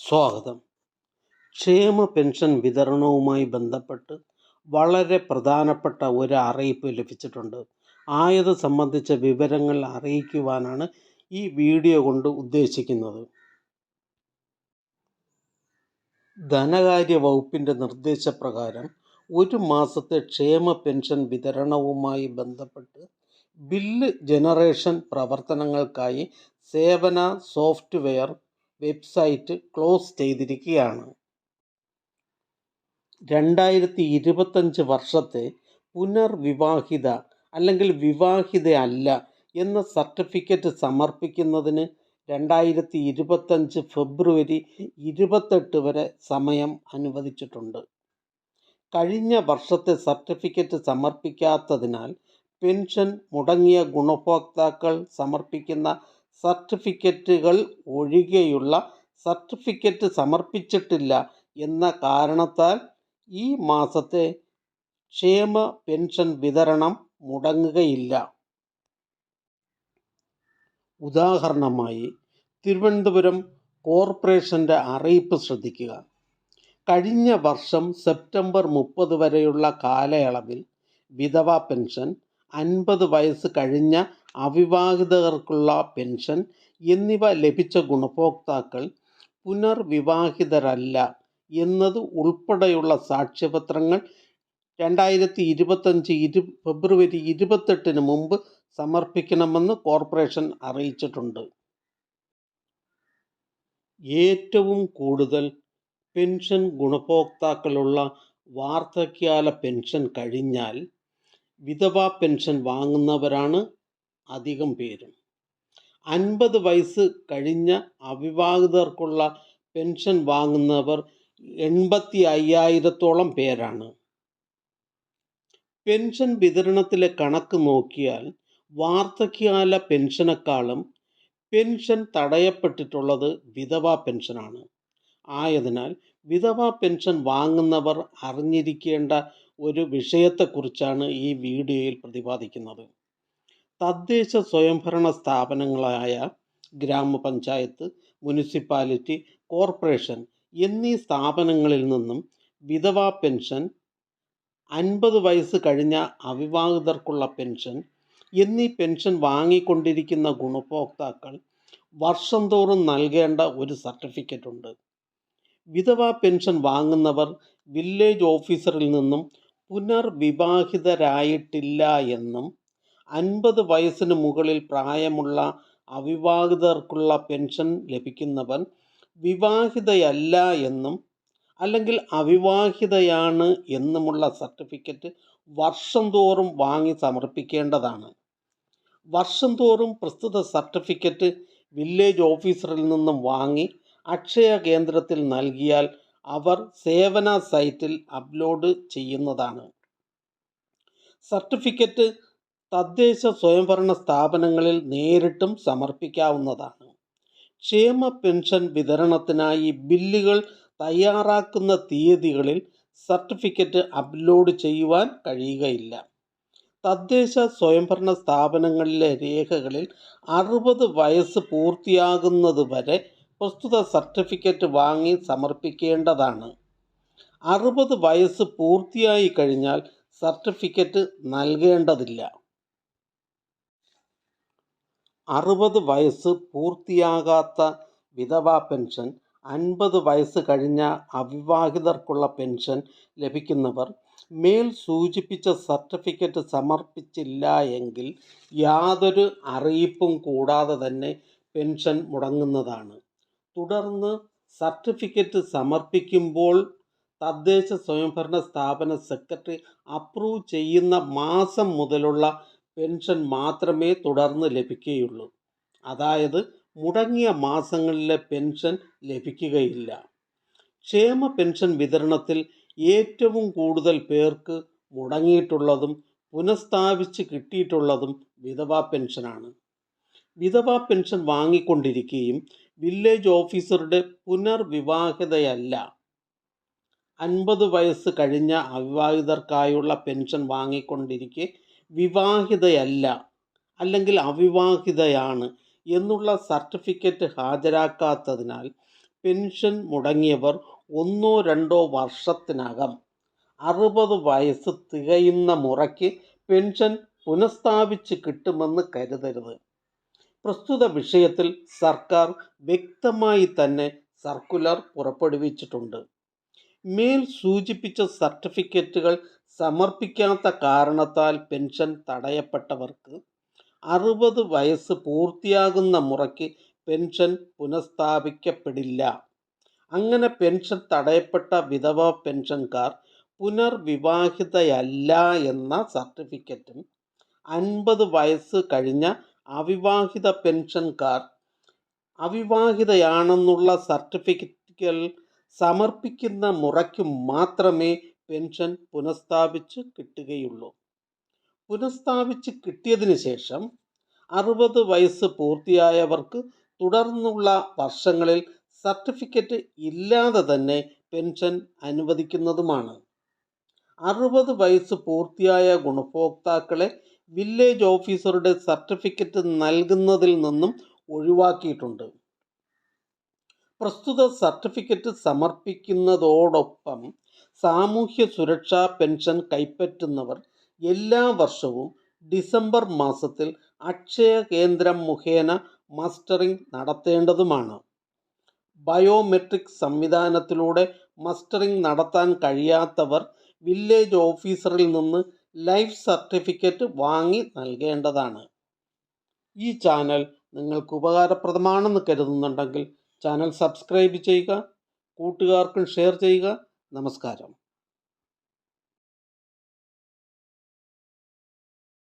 സ്വാഗതം. ക്ഷേമ പെൻഷൻ വിതരണവുമായി ബന്ധപ്പെട്ട് വളരെ പ്രധാനപ്പെട്ട ഒരു അറിയിപ്പ് ലഭിച്ചിട്ടുണ്ട്. ആയത് സംബന്ധിച്ച വിവരങ്ങൾ അറിയിക്കുവാനാണ് ഈ വീഡിയോ കൊണ്ട് ഉദ്ദേശിക്കുന്നത്. ധനകാര്യ വകുപ്പിൻ്റെ നിർദ്ദേശപ്രകാരം ഒരു മാസത്തെ ക്ഷേമ പെൻഷൻ വിതരണവുമായി ബന്ധപ്പെട്ട് ബില്ല് ജനറേഷൻ പ്രവർത്തനങ്ങൾക്കായി സേവന സോഫ്റ്റ്വെയർ വെബ്സൈറ്റ് ക്ലോസ് ചെയ്തിരിക്കുകയാണ്. 2025 വർഷത്തെ പുനർവിവാഹിത അല്ലെങ്കിൽ വിവാഹിത അല്ല എന്ന സർട്ടിഫിക്കറ്റ് സമർപ്പിക്കുന്നതിന് 2025 ഫെബ്രുവരി 28 വരെ സമയം അനുവദിച്ചിട്ടുണ്ട്. കഴിഞ്ഞ വർഷത്തെ സർട്ടിഫിക്കറ്റ് സമർപ്പിക്കാത്തതിനാൽ പെൻഷൻ മുടങ്ങിയ ഗുണഭോക്താക്കൾ സമർപ്പിക്കുന്ന സർട്ടിഫിക്കറ്റുകൾ ഒഴികെയുള്ള സർട്ടിഫിക്കറ്റ് സമർപ്പിച്ചിട്ടില്ല എന്ന കാരണത്താൽ ഈ മാസത്തെ ക്ഷേമ പെൻഷൻ വിതരണം മുടങ്ങുകയില്ല. ഉദാഹരണമായി തിരുവനന്തപുരം കോർപ്പറേഷൻ്റെ അറിയിപ്പ് ശ്രദ്ധിക്കുക. കഴിഞ്ഞ വർഷം സെപ്റ്റംബർ 30 വരെയുള്ള കാലയളവിൽ വിധവാ പെൻഷൻ, 50 വയസ്സ് കഴിഞ്ഞ അവിവാഹിതർക്കുള്ള പെൻഷൻ എന്നിവ ലഭിച്ച ഗുണഭോക്താക്കൾ പുനർവിവാഹിതരല്ല എന്നത് ഉൾപ്പെടെയുള്ള സാക്ഷ്യപത്രങ്ങൾ 2025 ഫെബ്രുവരി 28 മുമ്പ് സമർപ്പിക്കണമെന്ന് കോർപ്പറേഷൻ അറിയിച്ചിട്ടുണ്ട്. ഏറ്റവും കൂടുതൽ പെൻഷൻ ഗുണഭോക്താക്കളുള്ള വാർദ്ധക്യകാല പെൻഷൻ കഴിഞ്ഞാൽ വിധവാ പെൻഷൻ വാങ്ങുന്നവരാണ് അധികം പേരും. 50 വയസ്സ് കഴിഞ്ഞ അവിവാഹിതർക്കുള്ള പെൻഷൻ വാങ്ങുന്നവർ 85,000-ഓളം പേരാണ്. പെൻഷൻ വിതരണത്തിലെ കണക്ക് നോക്കിയാൽ വാർദ്ധക്യകാല പെൻഷനേക്കാളും പെൻഷൻ തടയപ്പെട്ടിട്ടുള്ളത് വിധവാ പെൻഷനാണ്. ആയതിനാൽ വിധവാ പെൻഷൻ വാങ്ങുന്നവർ അറിഞ്ഞിരിക്കേണ്ട ഒരു വിഷയത്തെക്കുറിച്ചാണ് ഈ വീഡിയോയിൽ പ്രതിപാദിക്കുന്നത്. തദ്ദേശ സ്വയംഭരണ സ്ഥാപനങ്ങളായ ഗ്രാമപഞ്ചായത്ത്, മുനിസിപ്പാലിറ്റി, കോർപ്പറേഷൻ എന്നീ സ്ഥാപനങ്ങളിൽ നിന്നും വിധവാ പെൻഷൻ, 50 വയസ്സ് കഴിഞ്ഞ അവിവാഹിതർക്കുള്ള പെൻഷൻ എന്നീ പെൻഷൻ വാങ്ങിക്കൊണ്ടിരിക്കുന്ന ഗുണഭോക്താക്കൾ വർഷം തോറും നൽകേണ്ട ഒരു സർട്ടിഫിക്കറ്റ് ഉണ്ട്. വിധവാ പെൻഷൻ വാങ്ങുന്നവർ വില്ലേജ് ഓഫീസറിൽ നിന്നും പുനർവിവാഹിതരായിട്ടില്ല എന്നും 50 വയസ്സിന് മുകളിൽ പ്രായമുള്ള അവിവാഹിതർക്കുള്ള പെൻഷൻ ലഭിക്കുന്നവർ വിവാഹിതയല്ല എന്നും അല്ലെങ്കിൽ അവിവാഹിതയാണ് എന്നുമുള്ള സർട്ടിഫിക്കറ്റ് വർഷം തോറും വാങ്ങി സമർപ്പിക്കേണ്ടതാണ്. വർഷം തോറും പ്രസ്തുത സർട്ടിഫിക്കറ്റ് വില്ലേജ് ഓഫീസറിൽ നിന്നും വാങ്ങി അക്ഷയ കേന്ദ്രത്തിൽ നൽകിയാൽ അവർ സേവന സൈറ്റിൽ അപ്ലോഡ് ചെയ്യുന്നതാണ്. സർട്ടിഫിക്കറ്റ് തദ്ദേശ സ്വയംഭരണ സ്ഥാപനങ്ങളിൽ നേരിട്ടും സമർപ്പിക്കാവുന്നതാണ്. ക്ഷേമ പെൻഷൻ വിതരണത്തിനായി ബില്ലുകൾ തയ്യാറാക്കുന്ന തീയതികളിൽ സർട്ടിഫിക്കറ്റ് അപ്ലോഡ് ചെയ്യുവാൻ കഴിയുകയില്ല. തദ്ദേശ സ്വയംഭരണ സ്ഥാപനങ്ങളിലെ രേഖകളിൽ 60 വയസ്സ് പൂർത്തിയാകുന്നതുവരെ പ്രസ്തുത സർട്ടിഫിക്കറ്റ് വാങ്ങി സമർപ്പിക്കേണ്ടതാണ്. 60 വയസ്സ് പൂർത്തിയായി കഴിഞ്ഞാൽ സർട്ടിഫിക്കറ്റ് നൽകേണ്ടതില്ല. 60 വയസ്സ് പൂർത്തിയാകാത്ത വിധവാ പെൻഷൻ, 50 വയസ്സ് കഴിഞ്ഞ അവിവാഹിതർക്കുള്ള പെൻഷൻ ലഭിക്കുന്നവർ മേൽ സൂചിപ്പിച്ച സർട്ടിഫിക്കറ്റ് സമർപ്പിച്ചില്ല എങ്കിൽ യാതൊരു അറിയിപ്പും കൂടാതെ തന്നെ പെൻഷൻ മുടങ്ങുന്നതാണ്. തുടർന്ന് സർട്ടിഫിക്കറ്റ് സമർപ്പിക്കുമ്പോൾ തദ്ദേശ സ്വയംഭരണ സ്ഥാപന സെക്രട്ടറി അപ്രൂവ് ചെയ്യുന്ന മാസം മുതലുള്ള പെൻഷൻ മാത്രമേ തുടർന്ന് ലഭിക്കുകയുള്ളൂ. അതായത് മുടങ്ങിയ മാസങ്ങളിലെ പെൻഷൻ ലഭിക്കുകയില്ല. ക്ഷേമ പെൻഷൻ വിതരണത്തിൽ ഏറ്റവും കൂടുതൽ പേർക്ക് മുടങ്ങിയിട്ടുള്ളതും പുനഃസ്ഥാപിച്ച് കിട്ടിയിട്ടുള്ളതും വിധവാ പെൻഷനാണ്. വിധവാ പെൻഷൻ വാങ്ങിക്കൊണ്ടിരിക്കുകയും വില്ലേജ് ഓഫീസറുടെ പുനർവിവാഹിതയല്ല, 50 വയസ്സ് കഴിഞ്ഞ അവിവാഹിതർക്കായുള്ള പെൻഷൻ വാങ്ങിക്കൊണ്ടിരിക്കെ വിവാഹിതയല്ല അല്ലെങ്കിൽ അവിവാഹിതയാണ് എന്നുള്ള സർട്ടിഫിക്കറ്റ് ഹാജരാക്കാത്തതിനാൽ പെൻഷൻ മുടങ്ങിയവർ 1-2 വർഷത്തിനകം 60 വയസ്സ് തികയുന്ന മുറയ്ക്ക് പെൻഷൻ പുനഃസ്ഥാപിച്ച് കിട്ടുമെന്ന് കരുതരുത്. പ്രസ്തുത വിഷയത്തിൽ സർക്കാർ വ്യക്തമായി തന്നെ സർക്കുലർ പുറപ്പെടുവിച്ചിട്ടുണ്ട്. മേൽ സൂചിപ്പിച്ച സർട്ടിഫിക്കറ്റുകൾ സമർപ്പിക്കാത്ത കാരണത്താൽ പെൻഷൻ തടയപ്പെട്ടവർക്ക് 60 വയസ്സ് പൂർത്തിയാകുന്ന മുറയ്ക്ക് പെൻഷൻ പുനഃസ്ഥാപിക്കപ്പെടില്ല. അങ്ങനെ പെൻഷൻ തടയപ്പെട്ട വിധവാ പെൻഷൻകാർ പുനർവിവാഹിതയല്ല എന്ന സർട്ടിഫിക്കറ്റും 50 വയസ്സ് കഴിഞ്ഞ അവിവാഹിത പെൻഷൻകാർ അവിവാഹിതയാണെന്നുള്ള സർട്ടിഫിക്കറ്റുകൾ സമർപ്പിക്കുന്ന മുറയ്ക്ക് മാത്രമേ പെൻഷൻ പുനഃസ്ഥാപിച്ച് കിട്ടുകയുള്ളൂ. പുനഃസ്ഥാപിച്ച് കിട്ടിയതിന് ശേഷം 60 വയസ്സ് പൂർത്തിയായവർക്ക് തുടർന്നുള്ള വർഷങ്ങളിൽ സർട്ടിഫിക്കറ്റ് ഇല്ലാതെ തന്നെ പെൻഷൻ അനുവദിക്കുന്നതുമാണ്. 60 വയസ്സ് പൂർത്തിയായ ഗുണഭോക്താക്കളെ വില്ലേജ് ഓഫീസറുടെ സർട്ടിഫിക്കറ്റ് നൽകുന്നതിൽ നിന്നും ഒഴിവാക്കിയിട്ടുണ്ട്. പ്രസ്തുത സർട്ടിഫിക്കറ്റ് സമർപ്പിക്കുന്നതോടൊപ്പം സാമൂഹ്യ സുരക്ഷാ പെൻഷൻ കൈപ്പറ്റുന്നവർ എല്ലാ വർഷവും ഡിസംബർ മാസത്തിൽ അക്ഷയ കേന്ദ്രം മുഖേന മസ്റ്ററിംഗ് നടത്തേണ്ടതുമാണ്. ബയോമെട്രിക് സംവിധാനത്തിലൂടെ മസ്റ്ററിംഗ് നടത്താൻ കഴിയാത്തവർ വില്ലേജ് ഓഫീസറിൽ നിന്ന് ലൈഫ് സർട്ടിഫിക്കറ്റ് വാങ്ങി നൽകേണ്ടതാണ്. ഈ ചാനൽ നിങ്ങൾക്ക് ഉപകാരപ്രദമാണെന്ന് കരുതുന്നുണ്ടെങ്കിൽ ചാനൽ സബ്സ്ക്രൈബ് ചെയ്യുക, കൂട്ടുകാർക്കും ഷെയർ ചെയ്യുക. നമസ്കാരം.